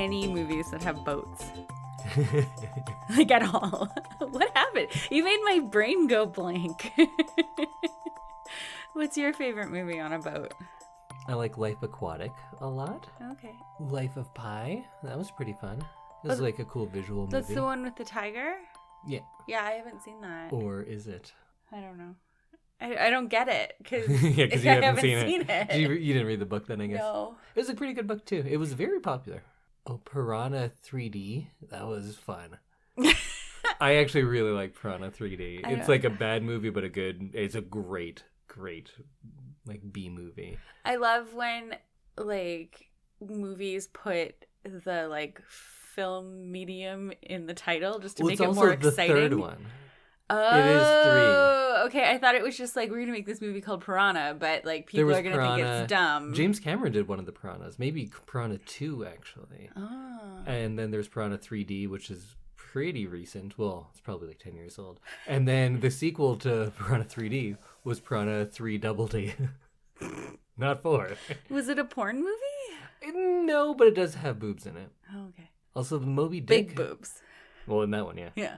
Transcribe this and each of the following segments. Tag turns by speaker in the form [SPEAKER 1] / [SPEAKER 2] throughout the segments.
[SPEAKER 1] any movies that have boats. Like at all. What happened? You made my brain go blank. What's your favorite movie on a boat?
[SPEAKER 2] I like Life Aquatic a lot.
[SPEAKER 1] Okay.
[SPEAKER 2] Life of Pi, that was pretty fun. It was like a cool visual movie.
[SPEAKER 1] That's the one with the tiger?
[SPEAKER 2] Yeah.
[SPEAKER 1] Yeah, I haven't seen that.
[SPEAKER 2] Or is it?
[SPEAKER 1] I don't know. I don't get it because
[SPEAKER 2] yeah, because you haven't seen
[SPEAKER 1] it.
[SPEAKER 2] You didn't read the book then, I guess.
[SPEAKER 1] No.
[SPEAKER 2] It was a pretty good book too. It was very popular. Oh, Piranha 3D. That was fun. I actually really like Piranha 3D. It's like a bad movie, but it's a great like B movie.
[SPEAKER 1] I love when like movies put the like film medium in the title just to make it more exciting. It's also the third one.
[SPEAKER 2] Oh, it is 3.
[SPEAKER 1] Okay. I thought it was just like, we're going to make this movie called Piranha, but like people are going to think it's dumb.
[SPEAKER 2] James Cameron did one of the Piranhas. Maybe Piranha 2, actually.
[SPEAKER 1] Oh.
[SPEAKER 2] And then there's Piranha 3D, which is pretty recent. Well, it's probably like 10 years old. And then the sequel to Piranha 3D was Piranha 3 Double D. Not 4.
[SPEAKER 1] Was it a porn movie?
[SPEAKER 2] No, but it does have boobs in it.
[SPEAKER 1] Oh, okay.
[SPEAKER 2] Also, the Moby Dick.
[SPEAKER 1] Big boobs.
[SPEAKER 2] Well, in that one, yeah.
[SPEAKER 1] Yeah.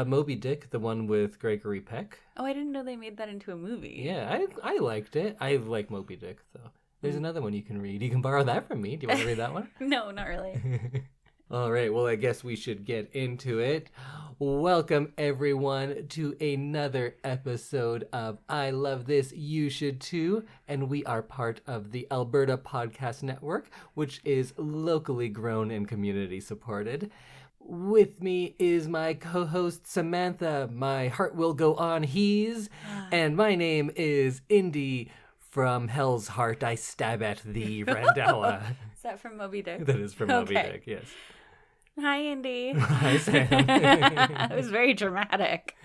[SPEAKER 2] Moby Dick, the one with Gregory Peck.
[SPEAKER 1] Oh, I didn't know they made that into a movie.
[SPEAKER 2] Yeah, I liked it. I like Moby Dick, though. There's another one you can read. You can borrow that from me. Do you want to read that one?
[SPEAKER 1] No, not really.
[SPEAKER 2] All right, well, I guess we should get into it. Welcome, everyone, to another episode of I Love This, You Should Too. And we are part of the Alberta Podcast Network, which is locally grown and community supported. With me is my co-host Samantha. My heart will go on, and my name is Indy. From Hell's Heart, I stab at thee, Randella.
[SPEAKER 1] Is that from Moby Dick?
[SPEAKER 2] That is from Moby Dick, yes.
[SPEAKER 1] Hi, Indy.
[SPEAKER 2] Hi, Sam.
[SPEAKER 1] It was very dramatic.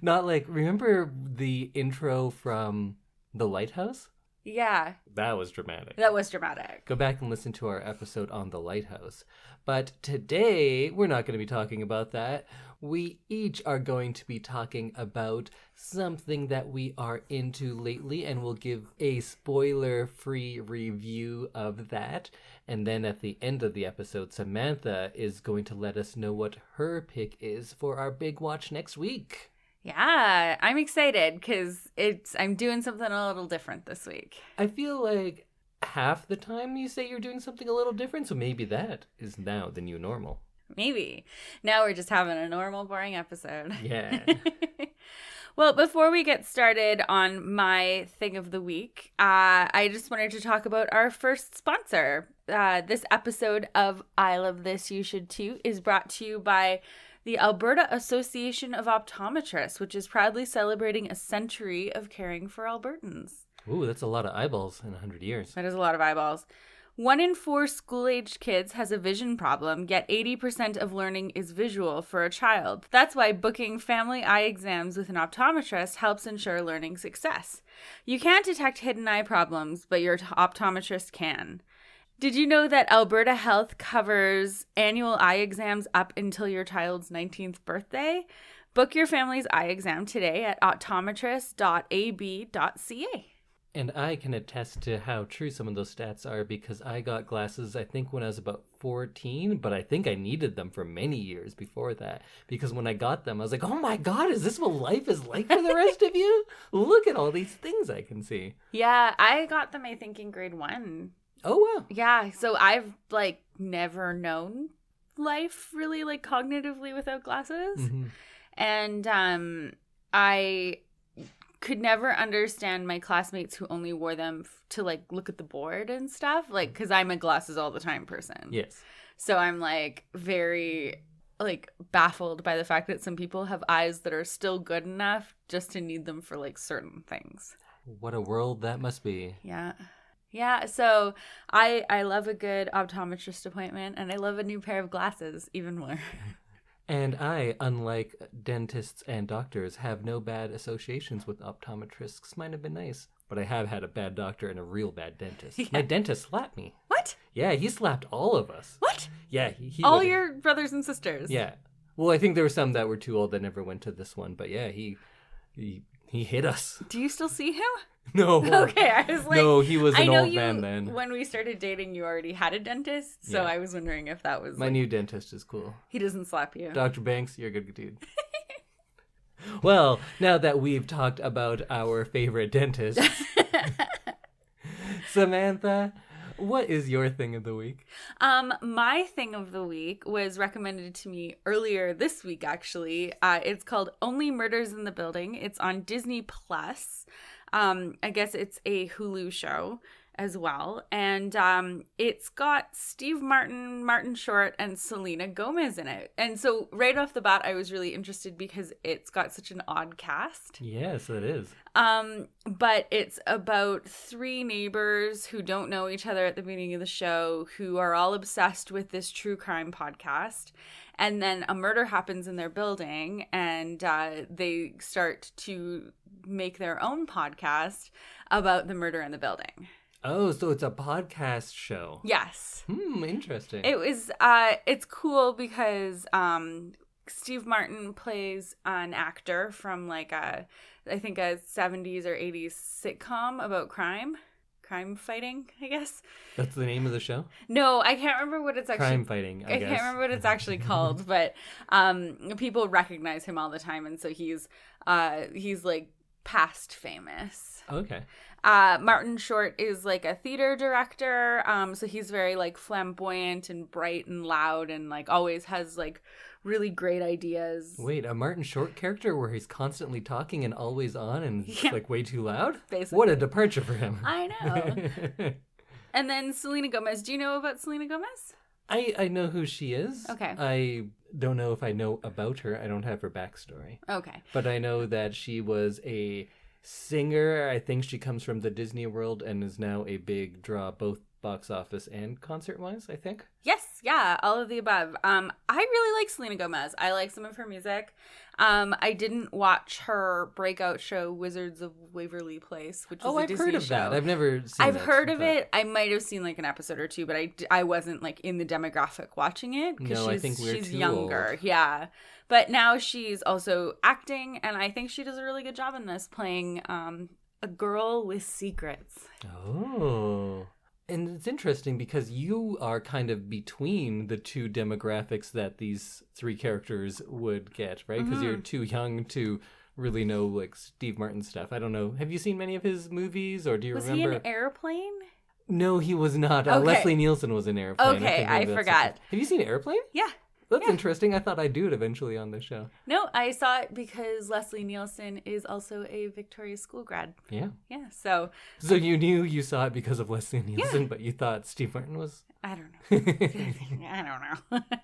[SPEAKER 2] Not like, remember the intro from The Lighthouse?
[SPEAKER 1] Yeah.
[SPEAKER 2] That was dramatic.
[SPEAKER 1] That was dramatic.
[SPEAKER 2] Go back and listen to our episode on The Lighthouse. But today, we're not going to be talking about that. We each are going to be talking about something that we are into lately, and we'll give a spoiler-free review of that. And then at the end of the episode, Samantha is going to let us know what her pick is for our big watch next week.
[SPEAKER 1] Yeah, I'm excited because I'm doing something a little different this week.
[SPEAKER 2] I feel like half the time you say you're doing something a little different, so maybe that is now the new normal.
[SPEAKER 1] Maybe. Now we're just having a normal, boring episode.
[SPEAKER 2] Yeah.
[SPEAKER 1] Well, before we get started on my thing of the week, I just wanted to talk about our first sponsor. This episode of I Love This, You Should Too is brought to you by the Alberta Association of Optometrists, which is proudly celebrating a century of caring for Albertans.
[SPEAKER 2] Ooh, that's a lot of eyeballs in 100 years.
[SPEAKER 1] That is a lot of eyeballs. 1 in 4 school-aged kids has a vision problem, yet 80% of learning is visual for a child. That's why booking family eye exams with an optometrist helps ensure learning success. You can't detect hidden eye problems, but your optometrist can. Did you know that Alberta Health covers annual eye exams up until your child's 19th birthday? Book your family's eye exam today at optometrist.ab.ca.
[SPEAKER 2] And I can attest to how true some of those stats are because I got glasses, I think, when I was about 14, but I think I needed them for many years before that. Because when I got them, I was like, oh my God, is this what life is like for the rest of you? Look at all these things I can see.
[SPEAKER 1] Yeah, I got them, I think, in grade 1.
[SPEAKER 2] Oh, wow.
[SPEAKER 1] Yeah, so I've, like, never known life really, like, cognitively without glasses.
[SPEAKER 2] Mm-hmm.
[SPEAKER 1] And I could never understand my classmates who only wore them to, like, look at the board and stuff. Like, because I'm a glasses all the time person.
[SPEAKER 2] Yes.
[SPEAKER 1] So I'm, like, very, like, baffled by the fact that some people have eyes that are still good enough just to need them for, like, certain things.
[SPEAKER 2] What a world that must be.
[SPEAKER 1] Yeah. Yeah, so I love a good optometrist appointment, and I love a new pair of glasses even more.
[SPEAKER 2] And I, unlike dentists and doctors, have no bad associations with optometrists. Mine have been nice. But I have had a bad doctor and a real bad dentist. Yeah. My dentist slapped me.
[SPEAKER 1] What?
[SPEAKER 2] Yeah, he slapped all of us.
[SPEAKER 1] What?
[SPEAKER 2] Yeah. He
[SPEAKER 1] all your brothers and sisters?
[SPEAKER 2] Yeah. Well, I think there were some that were too old that never went to this one. But yeah, he hit us.
[SPEAKER 1] Do you still see him?
[SPEAKER 2] No.
[SPEAKER 1] Okay, I was like...
[SPEAKER 2] No, he was an
[SPEAKER 1] I know
[SPEAKER 2] old man then.
[SPEAKER 1] when we started dating, you already had a dentist, so
[SPEAKER 2] Yeah.
[SPEAKER 1] I was wondering if that was...
[SPEAKER 2] My new dentist is cool.
[SPEAKER 1] He doesn't slap you.
[SPEAKER 2] Dr. Banks, you're a good dude. Well, now that we've talked about our favorite dentists, Samantha, what is your thing of the week?
[SPEAKER 1] My thing of the week was recommended to me earlier this week, actually. It's called Only Murders in the Building. It's on Disney Plus. I guess it's a Hulu show as well. And it's got Steve Martin, Martin Short, and Selena Gomez in it. And so right off the bat, I was really interested because it's got such an odd cast.
[SPEAKER 2] Yes, it is.
[SPEAKER 1] But it's about three neighbors who don't know each other at the beginning of the show, who are all obsessed with this true crime podcast. And then a murder happens in their building, and they start to make their own podcast about the murder in the building.
[SPEAKER 2] Oh, so it's a podcast show.
[SPEAKER 1] Yes.
[SPEAKER 2] Interesting.
[SPEAKER 1] It was, it's cool because Steve Martin plays an actor from like I think a 70s or 80s sitcom about crime fighting, I guess.
[SPEAKER 2] That's the name of the show?
[SPEAKER 1] No, I can't remember what it's actually...
[SPEAKER 2] Crime fighting, I guess.
[SPEAKER 1] can't remember what it's actually called, but people recognize him all the time, and so he's like past famous.
[SPEAKER 2] Okay.
[SPEAKER 1] Martin Short is like a theater director, so he's very like flamboyant and bright and loud and like always has like really great ideas.
[SPEAKER 2] Wait, a Martin Short character where he's constantly talking and always on and like way too loud?
[SPEAKER 1] Basically.
[SPEAKER 2] What a departure for him.
[SPEAKER 1] I know. And then Selena Gomez. Do you know about Selena Gomez?
[SPEAKER 2] I know who she is.
[SPEAKER 1] Okay.
[SPEAKER 2] I don't know if I know about her. I don't have her backstory.
[SPEAKER 1] Okay.
[SPEAKER 2] But I know that she was a singer. I think she comes from the Disney world and is now a big draw, both box office and concert-wise, I think.
[SPEAKER 1] Yes, yeah, all of the above. I really like Selena Gomez. I like some of her music. I didn't watch her breakout show, Wizards of Waverly Place, which is a
[SPEAKER 2] I've
[SPEAKER 1] Disney
[SPEAKER 2] heard of
[SPEAKER 1] show.
[SPEAKER 2] that. I've never seen
[SPEAKER 1] I've
[SPEAKER 2] it,
[SPEAKER 1] heard of it. I might have seen like an episode or two, but I wasn't like in the demographic watching it because
[SPEAKER 2] I think we're
[SPEAKER 1] she's
[SPEAKER 2] too
[SPEAKER 1] younger.
[SPEAKER 2] old.
[SPEAKER 1] Yeah, but now she's also acting, and I think she does a really good job in this, playing a girl with secrets.
[SPEAKER 2] Oh. And it's interesting because you are kind of between the two demographics that these three characters would get, right? Because you're too young to really know like Steve Martin stuff. I don't know. Have you seen many of his movies, or do you remember?
[SPEAKER 1] Was he in Airplane?
[SPEAKER 2] No, he was not.
[SPEAKER 1] Okay.
[SPEAKER 2] Leslie Nielsen was in Airplane.
[SPEAKER 1] Okay, I forgot.
[SPEAKER 2] Have you seen Airplane?
[SPEAKER 1] Yeah.
[SPEAKER 2] That's interesting. I thought I'd do it eventually on the show.
[SPEAKER 1] No, I saw it because Leslie Nielsen is also a Victoria School grad.
[SPEAKER 2] Yeah.
[SPEAKER 1] Yeah, so...
[SPEAKER 2] So you knew you saw it because of Leslie Nielsen, but you thought Steve Martin was...
[SPEAKER 1] I don't know. I don't know.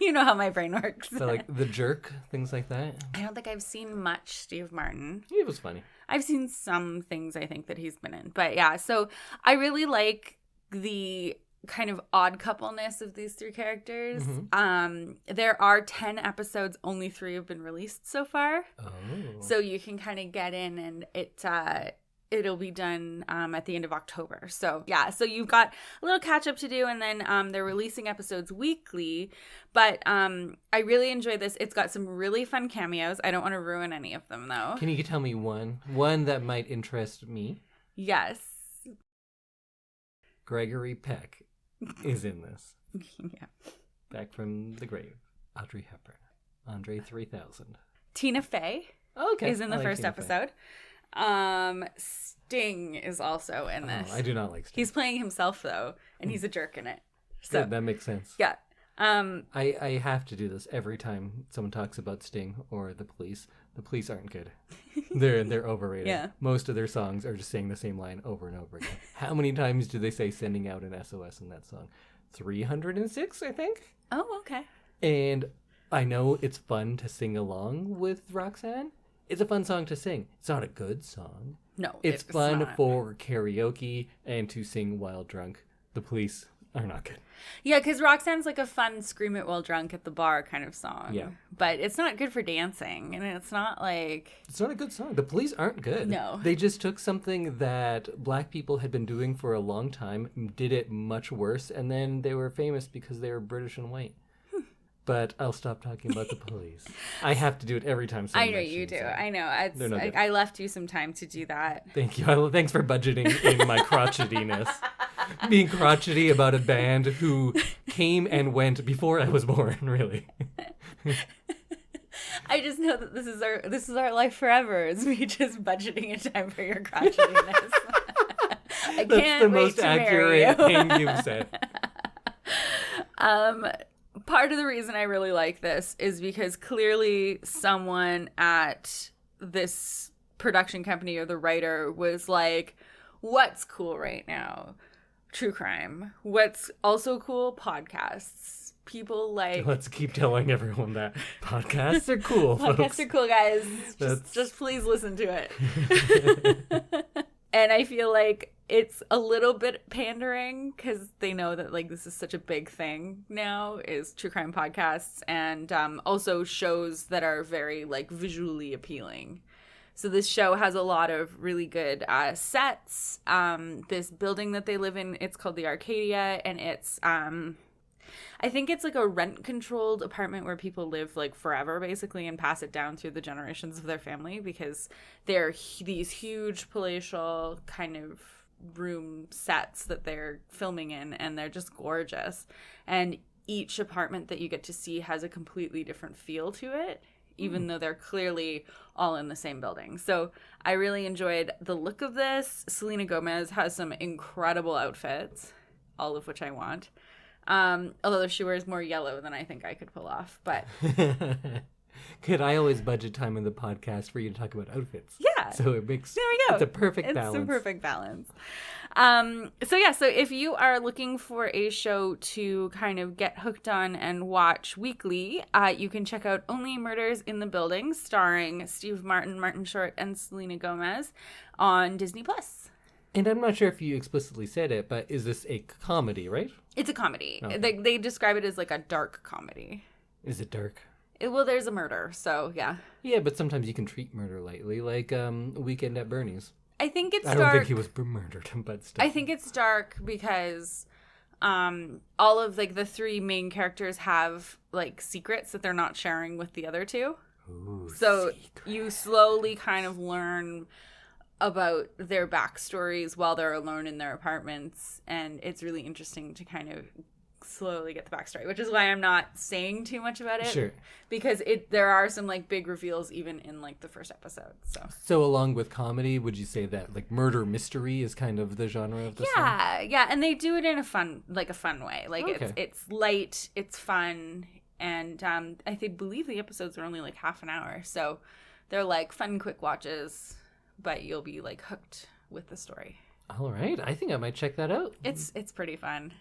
[SPEAKER 1] You know how my brain works.
[SPEAKER 2] So like The Jerk, things like that?
[SPEAKER 1] I don't think I've seen much Steve Martin.
[SPEAKER 2] It was funny.
[SPEAKER 1] I've seen some things I think that he's been in. But yeah, so I really like the kind of odd coupleness of these three characters. There are 10 episodes, only 3 have been released so far.
[SPEAKER 2] Oh.
[SPEAKER 1] So you can kind of get in, and it'll be done at the end of October. So yeah, so you've got a little catch up to do, and then they're releasing episodes weekly. But I really enjoy this. It's got some really fun cameos. I don't want to ruin any of them though.
[SPEAKER 2] Can you tell me one that might interest me?
[SPEAKER 1] Yes.
[SPEAKER 2] Gregory Peck is in this.
[SPEAKER 1] Yeah.
[SPEAKER 2] Back from the grave. Audrey Hepburn. Andre 3000.
[SPEAKER 1] Tina Fey
[SPEAKER 2] Okay.
[SPEAKER 1] is in the
[SPEAKER 2] I like
[SPEAKER 1] first
[SPEAKER 2] Tina Fey.
[SPEAKER 1] episode. Sting is also in this.
[SPEAKER 2] I do not like Sting.
[SPEAKER 1] He's playing himself though, and he's a jerk in it. So
[SPEAKER 2] Good, that makes sense.
[SPEAKER 1] yeah.
[SPEAKER 2] I have to do this every time someone talks about Sting or the Police. The Police aren't good. They're overrated.
[SPEAKER 1] Yeah.
[SPEAKER 2] Most of their songs are just saying the same line over and over again. How many times do they say sending out an SOS in that song? 306, I think.
[SPEAKER 1] Oh, okay.
[SPEAKER 2] And I know it's fun to sing along with Roxanne. It's a fun song to sing. It's not a good song.
[SPEAKER 1] No,
[SPEAKER 2] It's fun
[SPEAKER 1] not.
[SPEAKER 2] for karaoke and to sing while drunk. The Police are not good.
[SPEAKER 1] Yeah, because Roxanne's like a fun scream it while drunk at the bar kind of song.
[SPEAKER 2] Yeah.
[SPEAKER 1] But it's not good for dancing, and it's not like...
[SPEAKER 2] It's not a good song. The Police aren't good.
[SPEAKER 1] No.
[SPEAKER 2] They just took something that black people had been doing for a long time, did it much worse, and then they were famous because they were British and white. but I'll stop talking about the police. I have to do it every time someone
[SPEAKER 1] I know you do. I know. I left you some time to do that.
[SPEAKER 2] Thank you. Thanks for budgeting in my crotchetiness. Being crotchety about a band who came and went before I was born, really.
[SPEAKER 1] I just know that this is our life forever. It's me just budgeting a time for your crotchetiness. I
[SPEAKER 2] That's the most accurate thing you've said.
[SPEAKER 1] Part of the reason I really like this is because clearly someone at this production company or the writer was like, what's cool right now? True crime. What's also cool? Podcasts. People like...
[SPEAKER 2] Let's keep telling everyone that. Podcasts are cool,
[SPEAKER 1] Podcasts
[SPEAKER 2] folks.
[SPEAKER 1] are cool, guys. Just please listen to it. And I feel like it's a little bit pandering because they know that like this is such a big thing now is true crime podcasts and also shows that are very like visually appealing. So this show has a lot of really good sets. This building that they live in, it's called the Arcadia, and it's I think it's like a rent-controlled apartment where people live like forever, basically, and pass it down through the generations of their family because they're these huge palatial kind of room sets that they're filming in, and they're just gorgeous. And each apartment that you get to see has a completely different feel to it, even though they're clearly all in the same building. So I really enjoyed the look of this. Selena Gomez has some incredible outfits, all of which I want. Although she wears more yellow than I think I could pull off, but
[SPEAKER 2] Could I always budget time in the podcast for you to talk about outfits?
[SPEAKER 1] Yeah.
[SPEAKER 2] So it makes
[SPEAKER 1] there we go.
[SPEAKER 2] It's a perfect balance.
[SPEAKER 1] It's a perfect balance. So if you are looking for a show to kind of get hooked on and watch weekly, you can check out Only Murders in the Building, starring Steve Martin, Martin Short, and Selena Gomez on Disney Plus.
[SPEAKER 2] And I'm not sure if you explicitly said it, but is this a comedy, right?
[SPEAKER 1] It's a comedy.
[SPEAKER 2] Okay.
[SPEAKER 1] They describe it as like a dark comedy.
[SPEAKER 2] Is it dark?
[SPEAKER 1] Well, there's a murder, so yeah.
[SPEAKER 2] Yeah, but sometimes you can treat murder lightly, like Weekend at Bernie's.
[SPEAKER 1] I think it's
[SPEAKER 2] dark. I don't think he was murdered, but still.
[SPEAKER 1] I think it's dark because all of like the three main characters have like secrets that they're not sharing with the other two.
[SPEAKER 2] Ooh,
[SPEAKER 1] so
[SPEAKER 2] secret.
[SPEAKER 1] You slowly kind of learn about their backstories while they're alone in their apartments, and it's really interesting to kind of slowly get the backstory, which is why I'm not saying too much about it.
[SPEAKER 2] Sure.
[SPEAKER 1] Because there are some like big reveals even in like the first episode.
[SPEAKER 2] So along with comedy, would you say that like murder mystery is kind of the genre of this one?
[SPEAKER 1] Yeah, and they do it in a fun way. Like
[SPEAKER 2] okay.
[SPEAKER 1] it's light, it's fun, and I believe the episodes are only like half an hour, so they're like fun quick watches, but you'll be like hooked with the story.
[SPEAKER 2] All right, I think I might check that out.
[SPEAKER 1] It's pretty fun.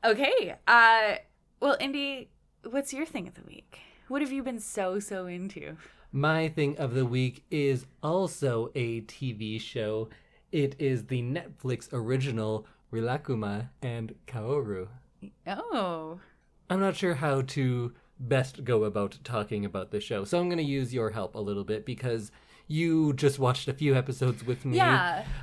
[SPEAKER 1] Okay. Well, Indy, what's your thing of the week? What have you been so into?
[SPEAKER 2] My thing of the week is also a TV show. It is the Netflix original Rilakkuma and Kaoru.
[SPEAKER 1] Oh.
[SPEAKER 2] I'm not sure how to best go about talking about this show, so I'm going to use your help a little bit because you just watched a few episodes with me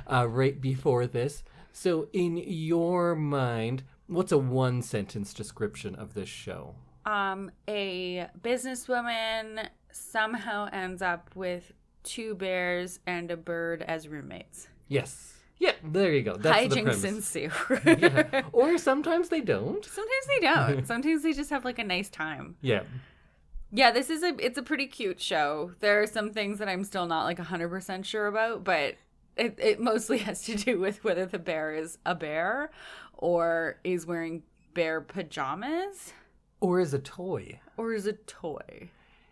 [SPEAKER 2] right before this. So in your mind, what's a one-sentence description of this show?
[SPEAKER 1] A businesswoman somehow ends up with two bears and a bird as roommates.
[SPEAKER 2] Yes. Yeah, there you go. That's the premise.
[SPEAKER 1] Hijinks ensue.
[SPEAKER 2] Yeah. Or sometimes they don't.
[SPEAKER 1] Sometimes they don't. Sometimes they just have like a nice time.
[SPEAKER 2] Yeah.
[SPEAKER 1] Yeah, it's a pretty cute show. There are some things that I'm still not like 100% sure about, but it mostly has to do with whether the bear is a bear or is wearing bear pajamas.
[SPEAKER 2] Or is a toy.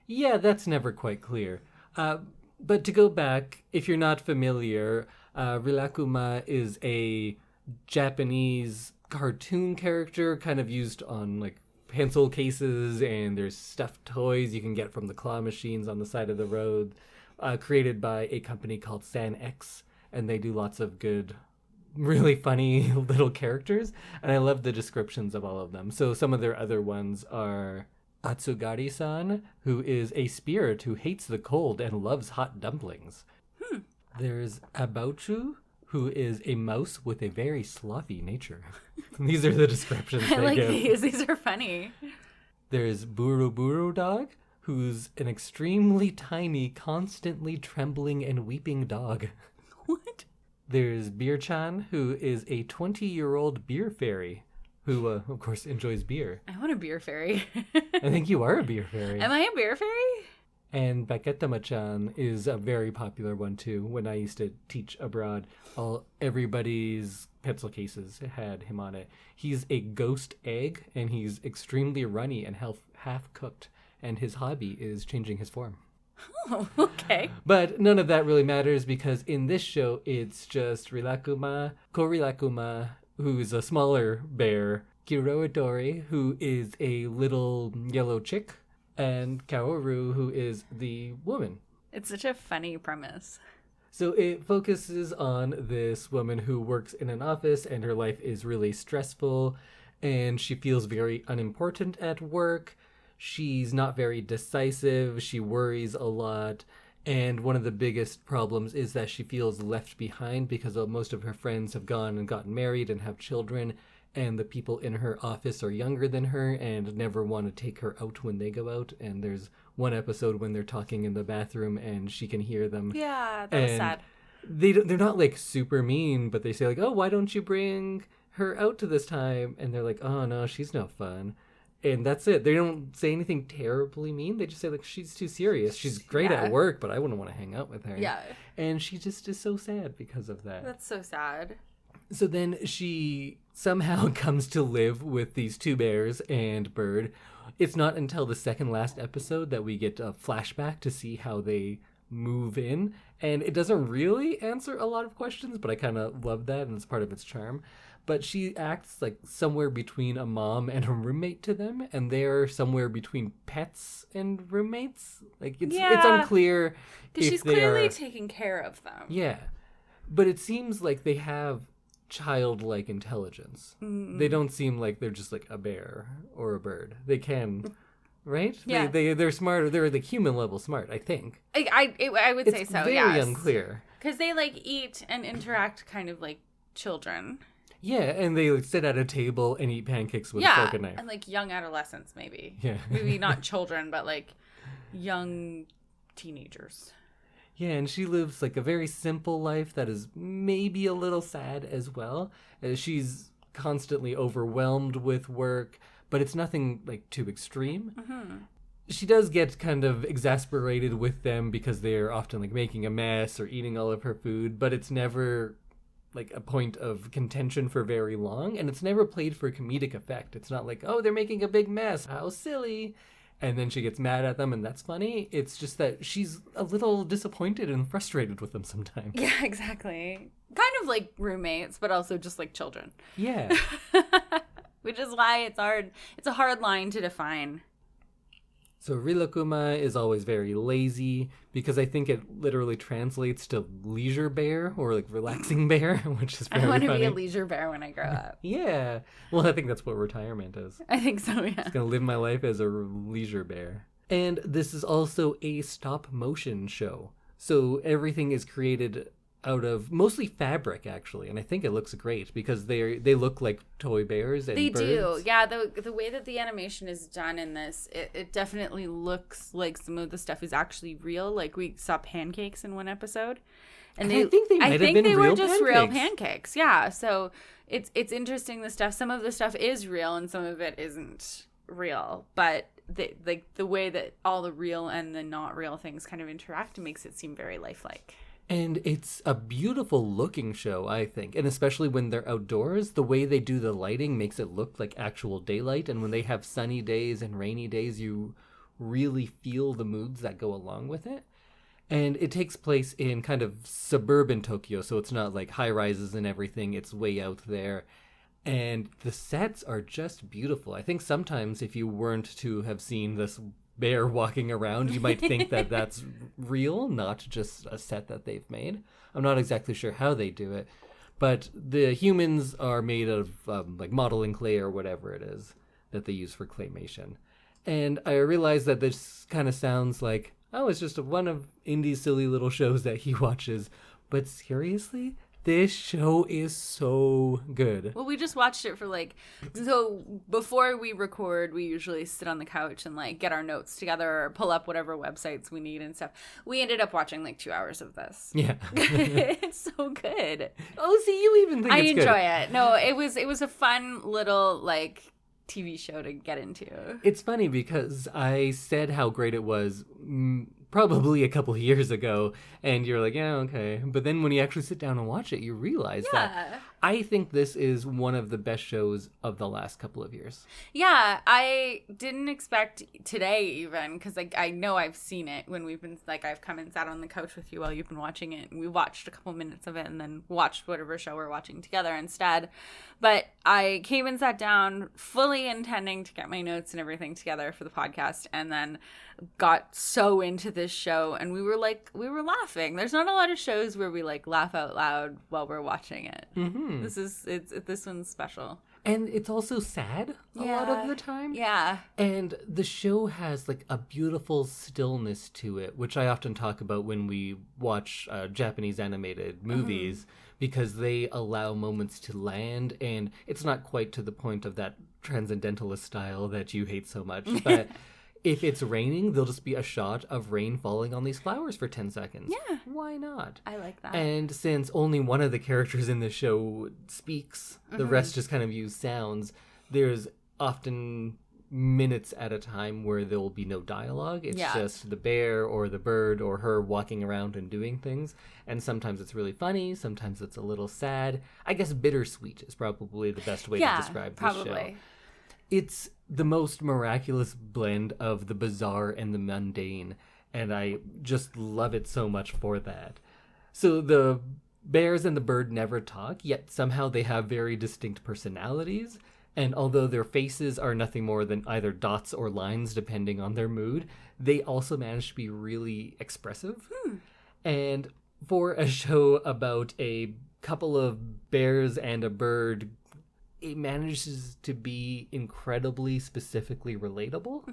[SPEAKER 2] Yeah, that's never quite clear. But to go back, if you're not familiar, Rilakkuma is a Japanese cartoon character kind of used on like pencil cases, and there's stuffed toys you can get from the claw machines on the side of the road, created by a company called SanX, and they do lots of good, really funny little characters, and I love the descriptions of all of them. So some of their other ones are Atsugari-san, who is a spirit who hates the cold and loves hot dumplings. There's Abouchu, who is a mouse with a very slothy nature. These are the descriptions
[SPEAKER 1] I
[SPEAKER 2] they
[SPEAKER 1] like
[SPEAKER 2] give.
[SPEAKER 1] these are funny.
[SPEAKER 2] There's Buru Buru Dog, who's an extremely tiny, constantly trembling and weeping dog.
[SPEAKER 1] What?
[SPEAKER 2] There's Beer-chan, who is a 20-year-old beer fairy, who, of course, enjoys beer.
[SPEAKER 1] I want a beer fairy.
[SPEAKER 2] I think you are a beer fairy.
[SPEAKER 1] Am I a beer fairy?
[SPEAKER 2] And Baketama-chan is a very popular one, too. When I used to teach abroad, everybody's pencil cases had him on it. He's a ghost egg, and he's extremely runny and half-cooked, and his hobby is changing his form.
[SPEAKER 1] Oh, okay.
[SPEAKER 2] But none of that really matters because in this show, it's just Rilakkuma, who's a smaller bear, Kiroadori, who is a little yellow chick, and Kaoru, who is the woman.
[SPEAKER 1] It's such a funny premise.
[SPEAKER 2] So it focuses on this woman who works in an office and her life is really stressful and she feels very unimportant at work. She's not very decisive. She worries a lot. And one of the biggest problems is that she feels left behind because most of her friends have gone and gotten married and have children. And the people in her office are younger than her and never want to take her out when they go out. And there's one episode when they're talking in the bathroom and she can hear them.
[SPEAKER 1] Yeah, that was sad.
[SPEAKER 2] They're not like super mean, but they say like, oh, why don't you bring her out to this time? And they're like, oh, no, she's no fun. And that's it. They don't say anything terribly mean. They just say like, she's too serious. She's great at work, but I wouldn't want to hang out with her.
[SPEAKER 1] Yeah.
[SPEAKER 2] And she just is so sad because of that.
[SPEAKER 1] That's so sad.
[SPEAKER 2] So then she somehow comes to live with these two bears and Bird. It's not until the second last episode that we get a flashback to see how they move in. And it doesn't really answer a lot of questions, but I kind of love that and it's part of its charm. But she acts like somewhere between a mom and a roommate to them, and they're somewhere between pets and roommates. Like it's unclear
[SPEAKER 1] because she's clearly taking care of them.
[SPEAKER 2] Yeah, but it seems like they have childlike intelligence. Mm. They don't seem like they're just like a bear or a bird. They can, right?
[SPEAKER 1] Yeah,
[SPEAKER 2] they're smarter. They're like human level smart. I think.
[SPEAKER 1] I would say so.
[SPEAKER 2] It's very unclear
[SPEAKER 1] because they like eat and interact kind of like children.
[SPEAKER 2] Yeah, and they like, sit at a table and eat pancakes with a fork and knife.
[SPEAKER 1] And like young adolescents, maybe.
[SPEAKER 2] Yeah.
[SPEAKER 1] Maybe not children, but like young teenagers.
[SPEAKER 2] Yeah, and she lives like a very simple life that is maybe a little sad as well. She's constantly overwhelmed with work, but it's nothing like too extreme. Mm-hmm. She does get kind of exasperated with them because they're often like making a mess or eating all of her food, but it's never like a point of contention for very long, and it's never played for comedic effect. It's not like, oh, they're making a big mess, how silly, and then she gets mad at them and that's funny. It's just that she's a little disappointed and frustrated with them sometimes.
[SPEAKER 1] Yeah, exactly. Kind of like roommates, but also just like children.
[SPEAKER 2] Yeah.
[SPEAKER 1] Which is why it's hard. It's a hard line to define.
[SPEAKER 2] So Rilakkuma is always very lazy because I think it literally translates to leisure bear or like relaxing bear, which is very funny.
[SPEAKER 1] I want to be a leisure bear when I grow up.
[SPEAKER 2] Yeah. Well, I think that's what retirement is.
[SPEAKER 1] I think so, yeah.
[SPEAKER 2] Just going to live my life as a leisure bear. And this is also a stop motion show. So everything is created out of mostly fabric, actually, and I think it looks great because they look like toy bears and birds. They do,
[SPEAKER 1] yeah. The way that the animation is done in this, it definitely looks like some of the stuff is actually real. Like we saw pancakes in one episode, and
[SPEAKER 2] I think they might have been real
[SPEAKER 1] were just real pancakes. Yeah, so it's interesting. Some of the stuff is real, and some of it isn't real, but the way that all the real and the not real things kind of interact makes it seem very lifelike.
[SPEAKER 2] And it's a beautiful looking show, I think. And especially when they're outdoors, the way they do the lighting makes it look like actual daylight. And when they have sunny days and rainy days, you really feel the moods that go along with it. And it takes place in kind of suburban Tokyo, so it's not like high rises and everything. It's way out there. And the sets are just beautiful. I think sometimes if you weren't to have seen this bear walking around, you might think that that's real, not just a set that they've made. I'm not exactly sure how they do it, but the humans are made of like modeling clay or whatever it is that they use for claymation. And I realized that this kind of sounds like, oh, it's just one of Indy's silly little shows that he watches. But seriously, This show is so good.
[SPEAKER 1] Well, we just watched it for so before we record, we usually sit on the couch and get our notes together or pull up whatever websites we need and stuff. We ended up watching 2 hours of this.
[SPEAKER 2] Yeah.
[SPEAKER 1] It's so good.
[SPEAKER 2] Oh, see, you even think it's good.
[SPEAKER 1] I enjoy it. No, it was a fun little TV show to get into.
[SPEAKER 2] It's funny because I said how great it was probably a couple of years ago, and you're like, yeah, okay. But then when you actually sit down and watch it, you realize that I think this is one of the best shows of the last couple of years.
[SPEAKER 1] Yeah, I didn't expect today even, because I know I've seen it when we've been, I've come and sat on the couch with you while you've been watching it, and we watched a couple minutes of it and then watched whatever show we're watching together instead. But I came and sat down fully intending to get my notes and everything together for the podcast, and then got so into this show, and we were laughing. There's not a lot of shows where we laugh out loud while we're watching it.
[SPEAKER 2] Mm-hmm.
[SPEAKER 1] This one's special.
[SPEAKER 2] And it's also sad a lot of the time.
[SPEAKER 1] Yeah.
[SPEAKER 2] And the show has a beautiful stillness to it, which I often talk about when we watch Japanese animated movies, because they allow moments to land, and it's not quite to the point of that transcendentalist style that you hate so much, but if it's raining, there'll just be a shot of rain falling on these flowers for 10 seconds.
[SPEAKER 1] Yeah.
[SPEAKER 2] Why not?
[SPEAKER 1] I like that.
[SPEAKER 2] And since only one of the characters in the show speaks, the rest just kind of use sounds, there's often minutes at a time where there will be no dialogue. It's just the bear or the bird or her walking around and doing things. And sometimes it's really funny. Sometimes it's a little sad. I guess bittersweet is probably the best way to describe this show. It's the most miraculous blend of the bizarre and the mundane, and I just love it so much for that. So the bears and the bird never talk, yet somehow they have very distinct personalities, and although their faces are nothing more than either dots or lines depending on their mood, they also manage to be really expressive. And for a show about a couple of bears and a bird, it manages to be incredibly specifically relatable.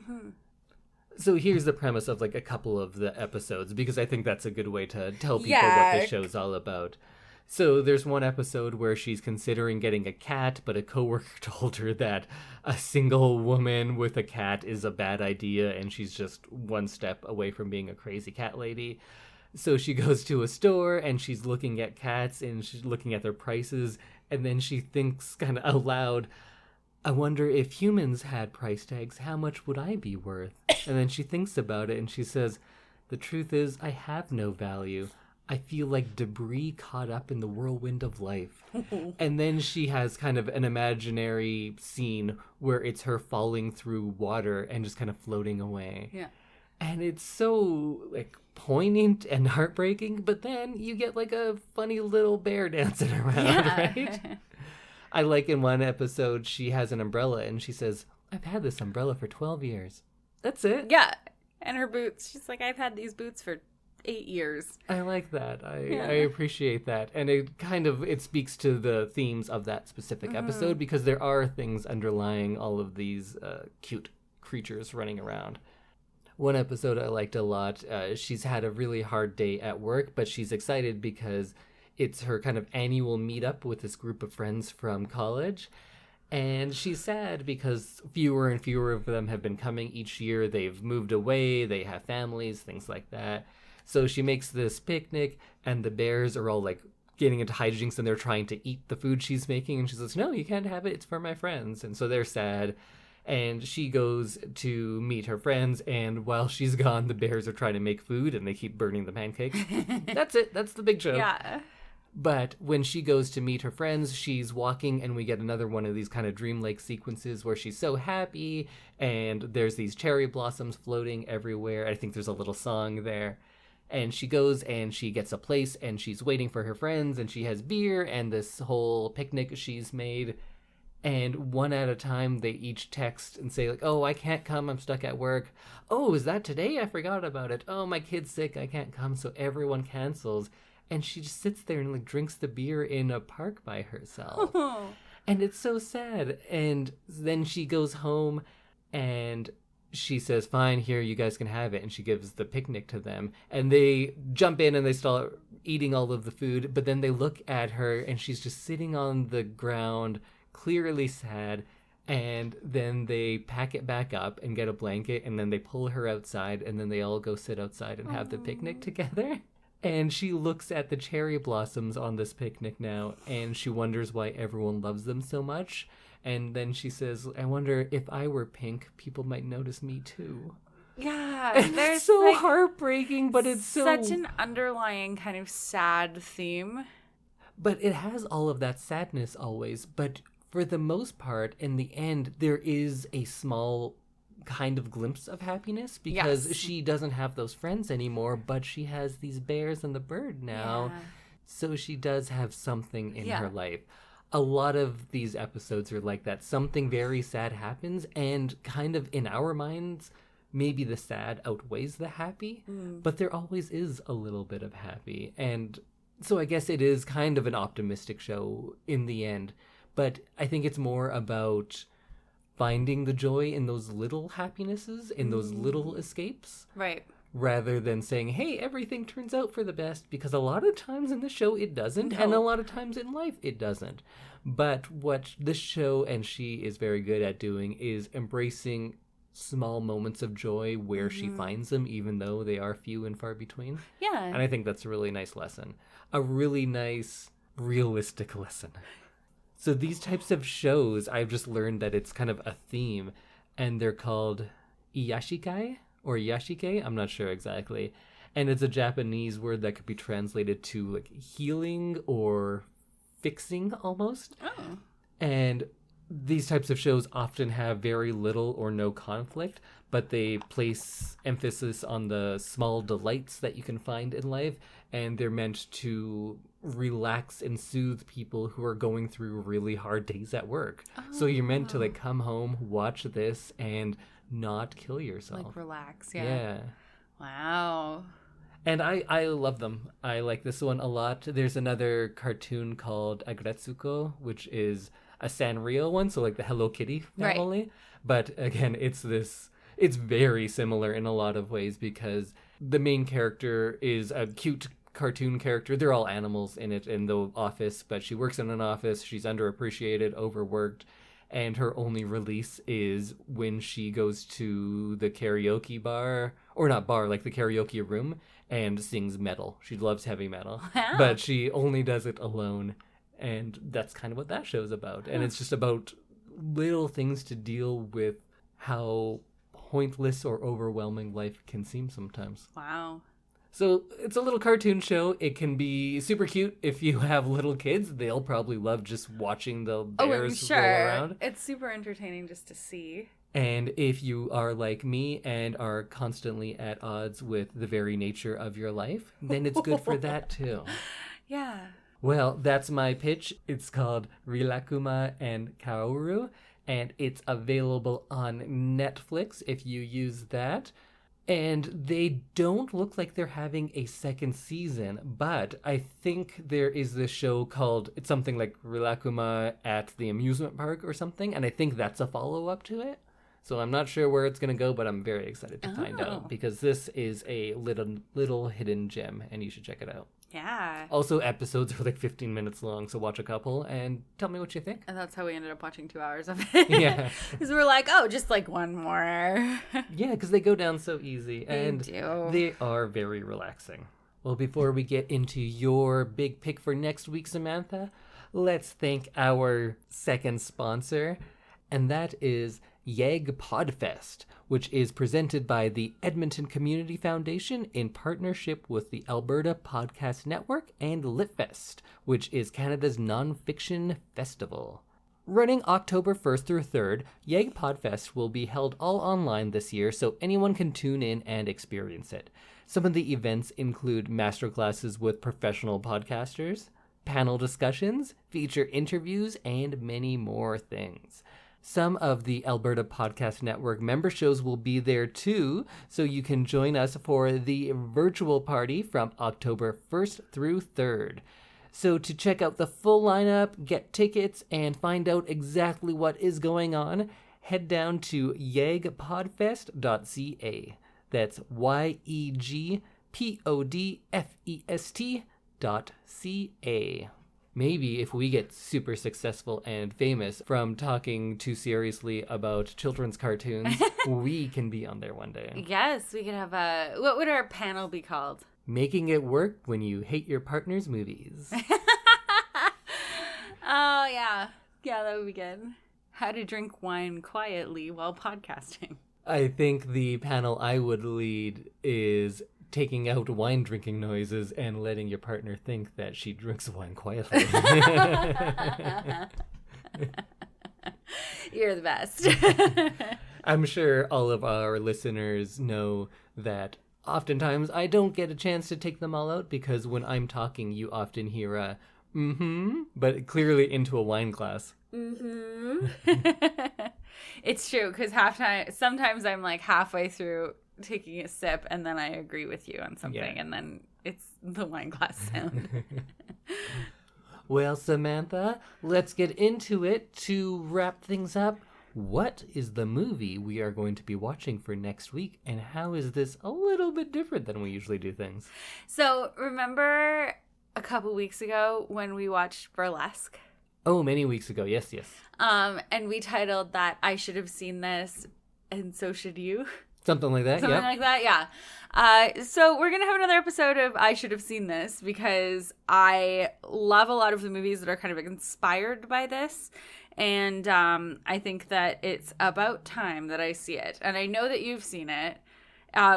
[SPEAKER 2] So here's the premise of a couple of the episodes, because I think that's a good way to tell people what the show's all about. So there's one episode where she's considering getting a cat, but a coworker told her that a single woman with a cat is a bad idea, and she's just one step away from being a crazy cat lady. So she goes to a store, and she's looking at cats, and she's looking at their prices, and then she thinks kind of aloud, I wonder if humans had price tags, how much would I be worth? And then she thinks about it and she says, the truth is, I have no value. I feel like debris caught up in the whirlwind of life. And then she has kind of an imaginary scene where it's her falling through water and just kind of floating away.
[SPEAKER 1] Yeah.
[SPEAKER 2] And it's so poignant and heartbreaking, but then you get a funny little bear dancing around, right? I like in one episode, she has an umbrella and she says, I've had this umbrella for 12 years. That's it.
[SPEAKER 1] Yeah. And her boots. She's like, I've had these boots for 8 years.
[SPEAKER 2] I like that. I appreciate that. And it speaks to the themes of that specific episode, because there are things underlying all of these cute creatures running around. One episode I liked a lot, she's had a really hard day at work, but she's excited because it's her kind of annual meetup with this group of friends from college. And she's sad because fewer and fewer of them have been coming each year. They've moved away, they have families, things like that. So she makes this picnic, and the bears are all getting into hijinks, and they're trying to eat the food she's making. And she says, no, you can't have it, it's for my friends. And so they're sad. And she goes to meet her friends, and while she's gone, the bears are trying to make food, and they keep burning the pancakes. That's it. That's the big joke.
[SPEAKER 1] Yeah.
[SPEAKER 2] But when she goes to meet her friends, she's walking, and we get another one of these kind of dreamlike sequences where she's so happy, and there's these cherry blossoms floating everywhere. I think there's a little song there. And she goes and she gets a place, and she's waiting for her friends, and she has beer and this whole picnic she's made. And one at a time, they each text and say, oh, I can't come, I'm stuck at work. Oh, is that today? I forgot about it. Oh, my kid's sick, I can't come. So everyone cancels. And she just sits there and drinks the beer in a park by herself. And it's so sad. And then she goes home and she says, fine, here, you guys can have it. And she gives the picnic to them. And they jump in and they start eating all of the food, but then they look at her and she's just sitting on the ground, clearly sad. And then they pack it back up and get a blanket, and then they pull her outside, and then they all go sit outside and have the picnic together. And she looks at the cherry blossoms on this picnic now, and she wonders why everyone loves them so much. And then she says, I wonder if I were pink, people might notice me too.
[SPEAKER 1] Yeah,
[SPEAKER 2] And
[SPEAKER 1] there's
[SPEAKER 2] it's so heartbreaking, but it's
[SPEAKER 1] such an underlying kind of sad theme.
[SPEAKER 2] But it has all of that sadness always, but for the most part, in the end, there is a small kind of glimpse of happiness because she doesn't have those friends anymore, but she has these bears and the bird now. Yeah. So she does have something in her life. A lot of these episodes are like that. Something very sad happens, and kind of in our minds, maybe the sad outweighs the happy, but there always is a little bit of happy. And so I guess it is kind of an optimistic show in the end. But I think it's more about finding the joy in those little happinesses, in those little escapes.
[SPEAKER 1] Right.
[SPEAKER 2] Rather than saying, hey, everything turns out for the best. Because a lot of times in the show it doesn't. No. And a lot of times in life it doesn't. But what this show and she is very good at doing is embracing small moments of joy where she finds them, even though they are few and far between.
[SPEAKER 1] Yeah.
[SPEAKER 2] And I think that's a really nice lesson. A really nice, realistic lesson. So these types of shows, I've just learned that it's kind of a theme, and they're called iyashikai or yashike. I'm not sure exactly. And it's a Japanese word that could be translated to like healing or fixing almost.
[SPEAKER 1] Oh.
[SPEAKER 2] And these types of shows often have very little or no conflict, but they place emphasis on the small delights that you can find in life, and they're meant to relax and soothe people who are going through really hard days at work. Oh. So you're meant to like come home, watch this, and not kill yourself.
[SPEAKER 1] Like relax, yeah. Wow.
[SPEAKER 2] And I love them. I like this one a lot. There's another cartoon called Agretsuko, which is a Sanrio one, so like the Hello Kitty family. Right. But again, it's very similar in a lot of ways because the main character is a cute cartoon character. They're all animals in the office, but she works in an office. She's underappreciated, overworked, and her only release is when she goes to the karaoke bar, or not bar, like the karaoke room, and sings metal. She loves heavy metal, but she only does it alone, and that's kind of what that show's about. And it's just about little things to deal with how pointless or overwhelming life can seem sometimes.
[SPEAKER 1] Wow.
[SPEAKER 2] So it's a little cartoon show. It can be super cute if you have little kids. They'll probably love just watching the bears roll around.
[SPEAKER 1] It's super entertaining just to see.
[SPEAKER 2] And if you are like me and are constantly at odds with the very nature of your life, then it's good for that too.
[SPEAKER 1] Yeah.
[SPEAKER 2] Well, that's my pitch. It's called Rilakkuma and Kaoru, and it's available on Netflix if you use that. And they don't look like they're having a second season, but I think there is this show called, it's something like Rilakkuma at the amusement park or something, and I think that's a follow-up to it. So I'm not sure where it's going to go, but I'm very excited to find out, because this is a little hidden gem, and you should check it out.
[SPEAKER 1] Yeah.
[SPEAKER 2] Also, episodes are like 15 minutes long, so watch a couple and tell me what you think.
[SPEAKER 1] And that's how we ended up watching 2 hours of it.
[SPEAKER 2] Yeah.
[SPEAKER 1] Because we're like, oh, just like one more.
[SPEAKER 2] Yeah, because they go down so easy. And
[SPEAKER 1] they do.
[SPEAKER 2] They are very relaxing. Well, before we get into your big pick for next week, Samantha, let's thank our second sponsor, and that is YEG Podfest, which is presented by the Edmonton Community Foundation in partnership with the Alberta Podcast Network and LitFest, which is Canada's nonfiction festival. Running October 1st through 3rd, YEG Podfest will be held all online this year, so anyone can tune in and experience it. Some of the events include masterclasses with professional podcasters, panel discussions, feature interviews, and many more things. Some of the Alberta Podcast Network member shows will be there too, so you can join us for the virtual party from October 1st through 3rd. So to check out the full lineup, get tickets, and find out exactly what is going on, head down to yegpodfest.ca. That's YEGPODFEST.ca. Maybe if we get super successful and famous from talking too seriously about children's cartoons, we can be on there one day.
[SPEAKER 1] Yes, we could have what would our panel be called?
[SPEAKER 2] Making it work when you hate your partner's movies.
[SPEAKER 1] Oh, yeah. Yeah, that would be good. How to drink wine quietly while podcasting.
[SPEAKER 2] I think the panel I would lead is taking out wine drinking noises and letting your partner think that she drinks wine quietly.
[SPEAKER 1] You're the best.
[SPEAKER 2] I'm sure all of our listeners know that oftentimes I don't get a chance to take them all out because when I'm talking, you often hear a but clearly into a wine glass.
[SPEAKER 1] It's true, because sometimes I'm like halfway through taking a sip and then I agree with you on something, and then it's the wine glass sound.
[SPEAKER 2] Well, Samantha, let's get into it. To wrap things up, what is the movie we are going to be watching for next week, and how is this a little bit different than we usually do things?
[SPEAKER 1] So, remember a couple weeks ago when we watched Burlesque?
[SPEAKER 2] Oh, many weeks ago. Yes.
[SPEAKER 1] And we titled that I Should Have Seen This, and So Should You.
[SPEAKER 2] Something like that,
[SPEAKER 1] Something like that, yeah. So we're going to have another episode of I Should Have Seen This because I love a lot of the movies that are kind of inspired by this. And I think that it's about time that I see it. And I know that you've seen it.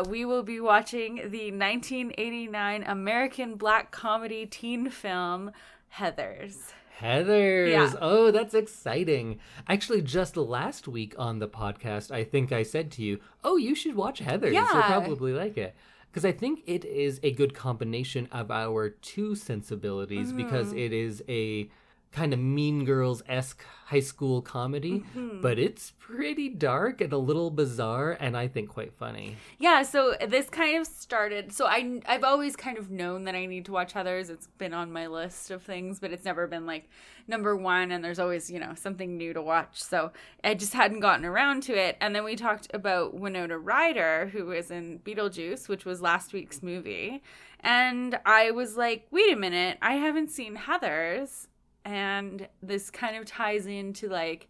[SPEAKER 1] We will be watching the 1989 American black comedy teen film, Heathers. Yeah.
[SPEAKER 2] Oh, that's exciting. Actually, just last week on the podcast, I think I said to you, oh, you should watch Heathers.
[SPEAKER 1] Yeah.
[SPEAKER 2] You'll probably like it. Because I think it is a good combination of our two sensibilities because it is a kind of Mean Girls-esque high school comedy, but it's pretty dark and a little bizarre and I think quite funny.
[SPEAKER 1] Yeah, so this kind of started, so I've always kind of known that I need to watch Heathers. It's been on my list of things, but it's never been like number one, and there's always, something new to watch. So I just hadn't gotten around to it. And then we talked about Winona Ryder, who was in Beetlejuice, which was last week's movie. And I was like, wait a minute, I haven't seen Heathers. And this kind of ties into like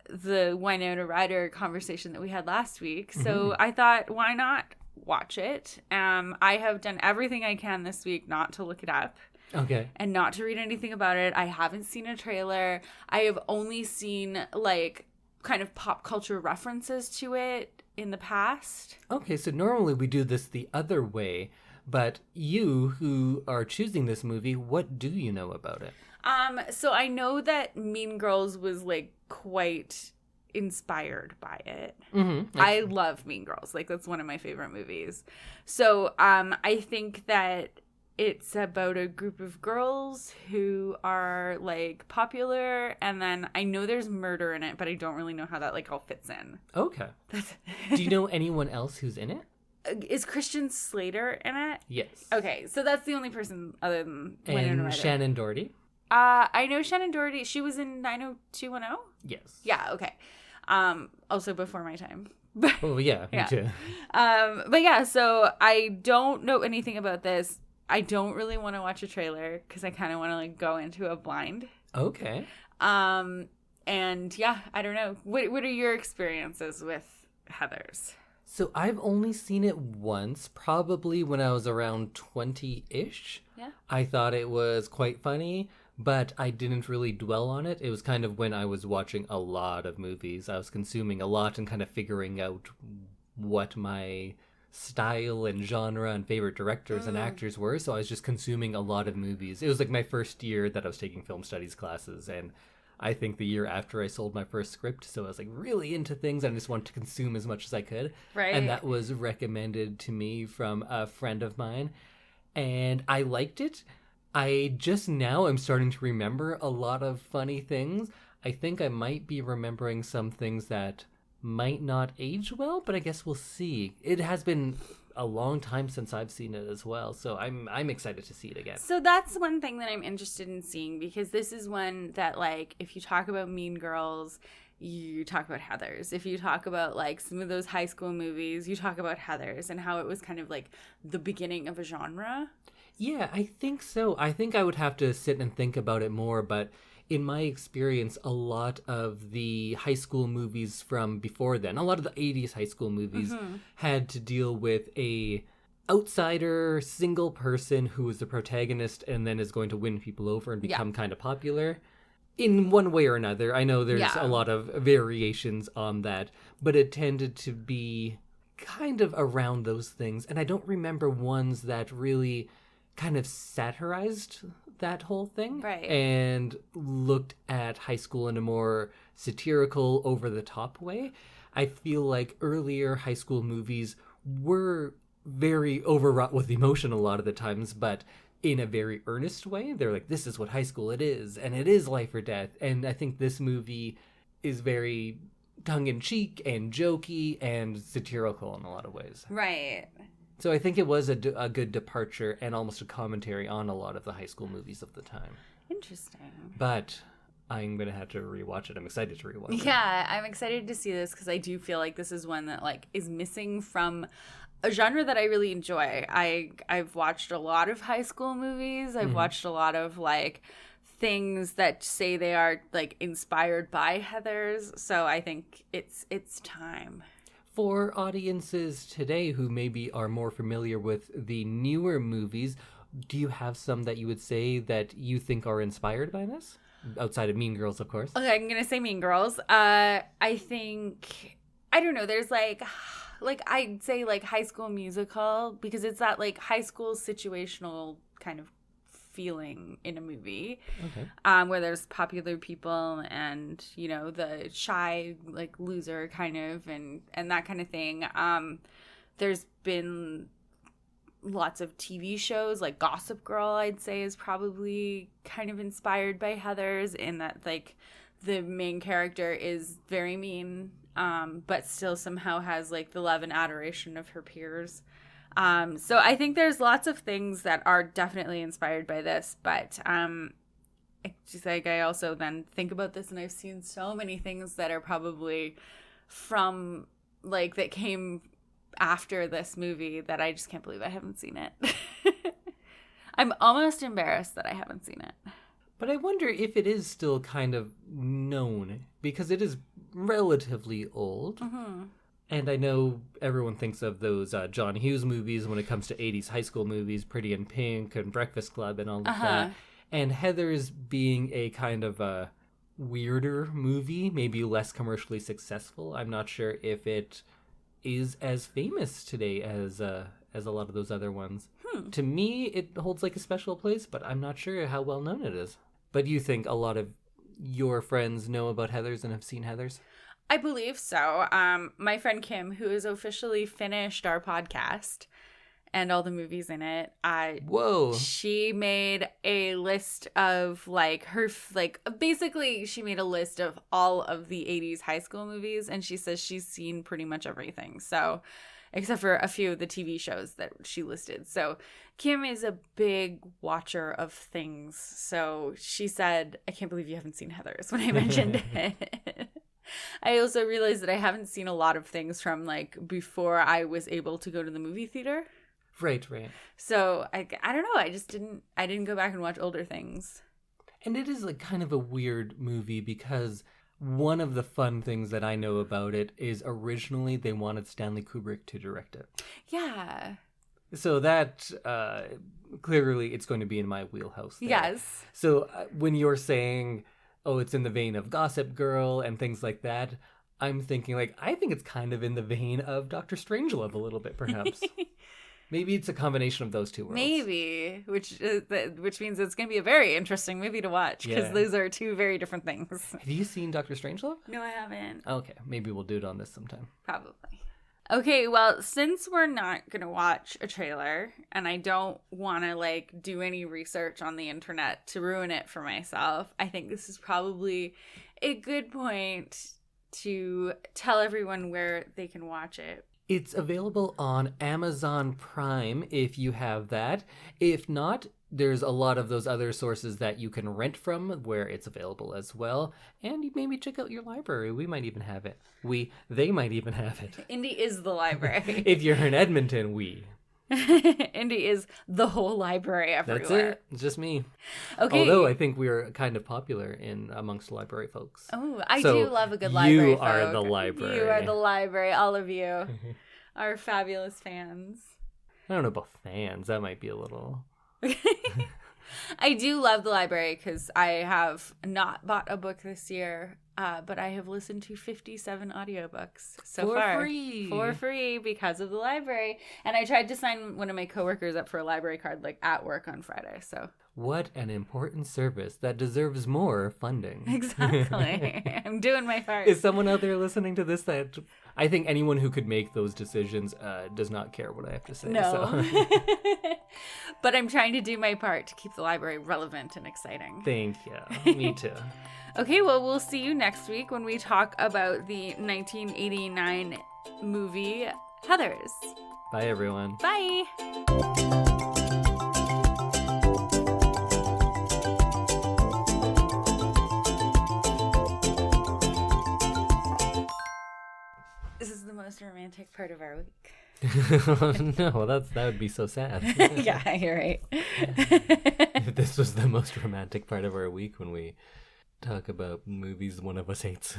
[SPEAKER 1] the Winona Ryder conversation that we had last week. So I thought, why not watch it? I have done everything I can this week not to look it up.
[SPEAKER 2] Okay.
[SPEAKER 1] And not to read anything about it. I haven't seen a trailer. I have only seen like kind of pop culture references to it in the past.
[SPEAKER 2] Okay, so normally we do this the other way, but you who are choosing this movie, what do you know about it?
[SPEAKER 1] So I know that Mean Girls was like quite inspired by it. I love Mean Girls. Like that's one of my favorite movies. So I think that it's about a group of girls who are like popular, and then I know there's murder in it, but I don't really know how that like all fits in.
[SPEAKER 2] Okay. Do you know anyone else who's in it?
[SPEAKER 1] Is Christian Slater in it?
[SPEAKER 2] Yes.
[SPEAKER 1] Okay, so that's the only person other than Winona Ryder.
[SPEAKER 2] Shannon Doherty?
[SPEAKER 1] I know Shannon Doherty. She was in 90210?
[SPEAKER 2] Yes.
[SPEAKER 1] Yeah, okay. Also before my time.
[SPEAKER 2] Oh, yeah, me too.
[SPEAKER 1] But yeah, so I don't know anything about this. I don't really want to watch a trailer because I kind of want to like go into a blind.
[SPEAKER 2] Okay.
[SPEAKER 1] And yeah, I don't know. What are your experiences with Heathers?
[SPEAKER 2] So I've only seen it once, probably when I was around 20-ish.
[SPEAKER 1] Yeah.
[SPEAKER 2] I thought it was quite funny, but I didn't really dwell on it. It was kind of when I was watching a lot of movies. I was consuming a lot and kind of figuring out what my style and genre and favorite directors and actors were. So I was just consuming a lot of movies. It was like my first year that I was taking film studies classes, and I think the year after I sold my first script, so I was like really into things and I just wanted to consume as much as I could.
[SPEAKER 1] Right.
[SPEAKER 2] And that was recommended to me from a friend of mine, and I liked it. I just now am starting to remember a lot of funny things. I think I might be remembering some things that might not age well, but I guess we'll see. It has been a long time since I've seen it as well, so I'm excited to see it again.
[SPEAKER 1] So that's one thing that I'm interested in seeing, because this is one that, like, if you talk about Mean Girls, you talk about Heathers. If you talk about like some of those high school movies, you talk about Heathers and how it was kind of like the beginning of a genre.
[SPEAKER 2] Yeah, I think so. I think I would have to sit and think about it more, but in my experience, a lot of the high school movies from before then, a lot of the 80s high school movies had to deal with a outsider single person who is the protagonist and then is going to win people over and become kind of popular in one way or another. I know there's a lot of variations on that, but it tended to be kind of around those things. And I don't remember ones that really kind of satirized that whole thing and looked at high school in a more satirical, over-the-top way. I feel like earlier high school movies were very overwrought with emotion a lot of the times, but in a very earnest way. They're like, this is what high school it is, and it is life or death. And I think this movie is very tongue-in-cheek and jokey and satirical in a lot of ways.
[SPEAKER 1] Right.
[SPEAKER 2] So I think it was a good departure and almost a commentary on a lot of the high school movies of the time.
[SPEAKER 1] Interesting.
[SPEAKER 2] But I'm going to have to rewatch it. I'm excited to rewatch it.
[SPEAKER 1] Yeah, I'm excited to see this because I do feel like this is one that like is missing from a genre that I really enjoy. I've watched a lot of high school movies. I've watched a lot of like things that say they are like inspired by Heathers. So I think it's time.
[SPEAKER 2] For audiences today who maybe are more familiar with the newer movies, do you have some that you would say that you think are inspired by this? Outside of Mean Girls, of course.
[SPEAKER 1] Okay, I'm going to say Mean Girls. I think, I don't know, there's like I'd say like High School Musical, because it's that like high school situational kind of feeling in a movie. Okay. Where there's popular people and, you know, the shy like loser kind of and that kind of thing. There's been lots of TV shows like Gossip Girl, I'd say, is probably kind of inspired by Heathers, in that like the main character is very mean, but still somehow has like the love and adoration of her peers. So I think there's lots of things that are definitely inspired by this, but it's just like I also then think about this and I've seen so many things that are probably from like that came after this movie that I just can't believe I haven't seen it. I'm almost embarrassed that I haven't seen it.
[SPEAKER 2] But I wonder if it is still kind of known, because it is relatively old. Mm-hmm. And I know everyone thinks of those John Hughes movies when it comes to 80s high school movies, Pretty in Pink and Breakfast Club and all of that. And Heathers being a kind of a weirder movie, maybe less commercially successful. I'm not sure if it is as famous today as a lot of those other ones. To me, it holds like a special place, but I'm not sure how well known it is. But you think a lot of your friends know about Heathers and have seen Heathers?
[SPEAKER 1] I believe so. My friend Kim, who has officially finished our podcast and all the movies in it, she made a list of like her, like basically she made a list of all of the 80s high school movies, and she says she's seen pretty much everything. So, except for a few of the TV shows that she listed. So Kim is a big watcher of things. So she said, I can't believe you haven't seen Heathers when I mentioned it. I also realized that I haven't seen a lot of things from like before I was able to go to the movie theater.
[SPEAKER 2] Right.
[SPEAKER 1] So I don't know. I didn't go back and watch older things.
[SPEAKER 2] And it is like kind of a weird movie because one of the fun things that I know about it is originally they wanted Stanley Kubrick to direct it.
[SPEAKER 1] Yeah.
[SPEAKER 2] So that clearly it's going to be in my wheelhouse there.
[SPEAKER 1] Yes.
[SPEAKER 2] So when you're saying, oh, it's in the vein of Gossip Girl and things like that, I'm thinking like, I think it's kind of in the vein of Dr. Strangelove a little bit, perhaps. Maybe it's a combination of those two worlds.
[SPEAKER 1] Maybe, which means it's going to be a very interesting movie to watch, because those are two very different things.
[SPEAKER 2] Have you seen Dr. Strangelove?
[SPEAKER 1] No, I haven't.
[SPEAKER 2] Okay, maybe we'll do it on this sometime.
[SPEAKER 1] Probably. Okay, well, since we're not going to watch a trailer, and I don't want to, like, do any research on the internet to ruin it for myself, I think this is probably a good point to tell everyone where they can watch it.
[SPEAKER 2] It's available on Amazon Prime if you have that. If not, there's a lot of those other sources that you can rent from where it's available as well. And you maybe check out your library. We might even have it. They might even have it.
[SPEAKER 1] Indy is the library.
[SPEAKER 2] If you're in Edmonton, we.
[SPEAKER 1] Indy is the whole library everywhere.
[SPEAKER 2] That's it. It's just me.
[SPEAKER 1] Okay.
[SPEAKER 2] Although I think we're kind of popular amongst library folks.
[SPEAKER 1] Oh, I
[SPEAKER 2] So
[SPEAKER 1] do love a good library.
[SPEAKER 2] You are
[SPEAKER 1] folk.
[SPEAKER 2] the library.
[SPEAKER 1] You are the library. All of you are fabulous fans.
[SPEAKER 2] I don't know about fans. That might be a little...
[SPEAKER 1] I do love the library because I have not bought a book this year, but I have listened to 57 audiobooks so far. For free because of the library. And I tried to sign one of my coworkers up for a library card like at work on Friday. So
[SPEAKER 2] what an important service that deserves more funding.
[SPEAKER 1] Exactly. I'm doing my part.
[SPEAKER 2] Is someone out there listening to this that... I think anyone who could make those decisions does not care what I have to say.
[SPEAKER 1] No.
[SPEAKER 2] So.
[SPEAKER 1] But I'm trying to do my part to keep the library relevant and exciting.
[SPEAKER 2] Thank you. Me too.
[SPEAKER 1] Okay, well, we'll see you next week when we talk about the 1989 movie Heathers.
[SPEAKER 2] Bye, everyone.
[SPEAKER 1] Bye. This is the most romantic part of our week.
[SPEAKER 2] No, that would be so sad.
[SPEAKER 1] Yeah, you're right.
[SPEAKER 2] If this was the most romantic part of our week when we talk about movies one of us hates.